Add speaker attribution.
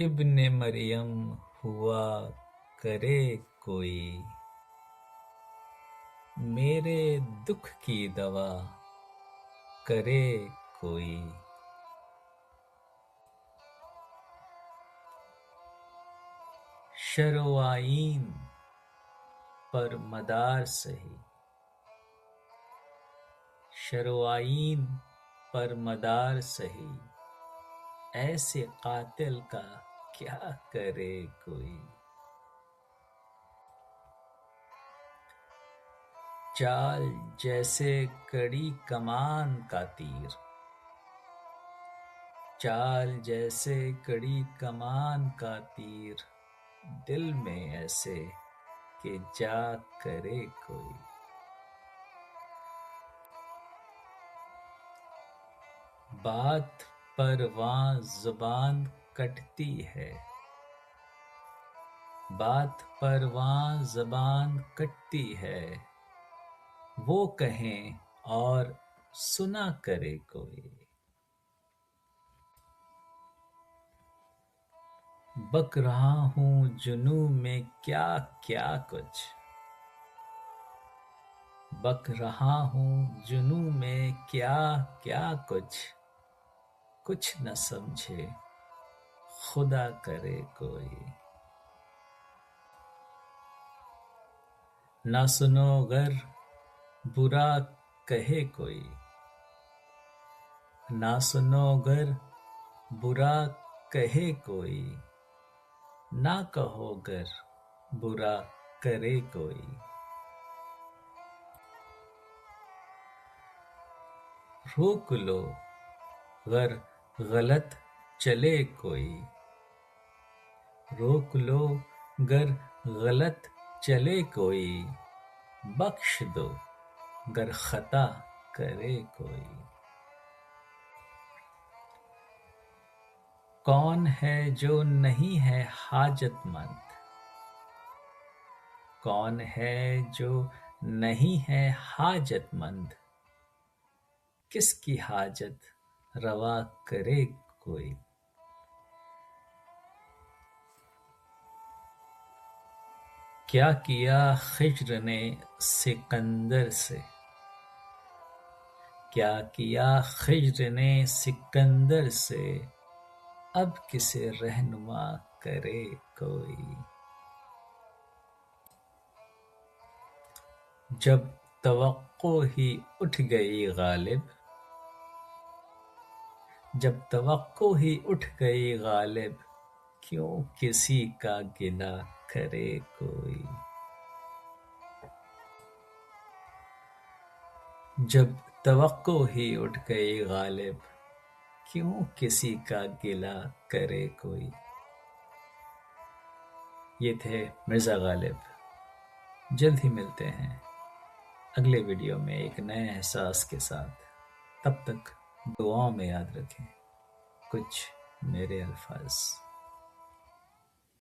Speaker 1: ابن مریم ہوا کرے کوئی، میرے دکھ کی دوا کرے کوئی۔ شر و آئین پر مدار سہی، شر و آئین پر مدار سہی، ایسے قاتل کا کیا کرے کوئی۔ چال جیسے کڑی کمان کا تیر، چال جیسے کڑی کمان کا تیر، دل میں ایسے کہ جا کرے کوئی۔ بات پر وہاں زبان کٹتی ہے، بات پر وہاں زبان کٹتی ہے، وہ کہیں اور سنا کرے کوئی۔ بک رہا ہوں جنوں میں کیا کیا کچھ، بک رہا ہوں جنوں میں کیا کیا کچھ، کچھ نہ سمجھے خدا کرے کوئی۔ نہ سنو گر برا کہے کوئی، نہ سنو گر برا کہے کوئی، نہ کہو گر برا کرے کوئی۔ روک لو گر غلط چلے کوئی، روک لو گر غلط چلے کوئی، بخش دو گر خطا کرے کوئی۔ کون ہے جو نہیں ہے حاجت مند، کون ہے جو نہیں ہے حاجت مند، کس کی حاجت روا کرے کوئی۔ کیا کیا خضر نے سکندر سے، کیا کیا خضر نے سکندر سے، اب کسے رہنما کرے کوئی۔ جب توقع ہی اٹھ گئی غالب، جب توقع ہی اٹھ گئی غالب، کیوں کسی کا گلہ کرے کوئی۔ جب توقع ہی اٹھ گئی غالب، کیوں کسی کا گلہ کرے کوئی۔ یہ تھے مرزا غالب۔ جلد ہی ملتے ہیں اگلے ویڈیو میں ایک نئے احساس کے ساتھ۔ تب تک دعاؤں میں یاد رکھیں کچھ میرے الفاظ۔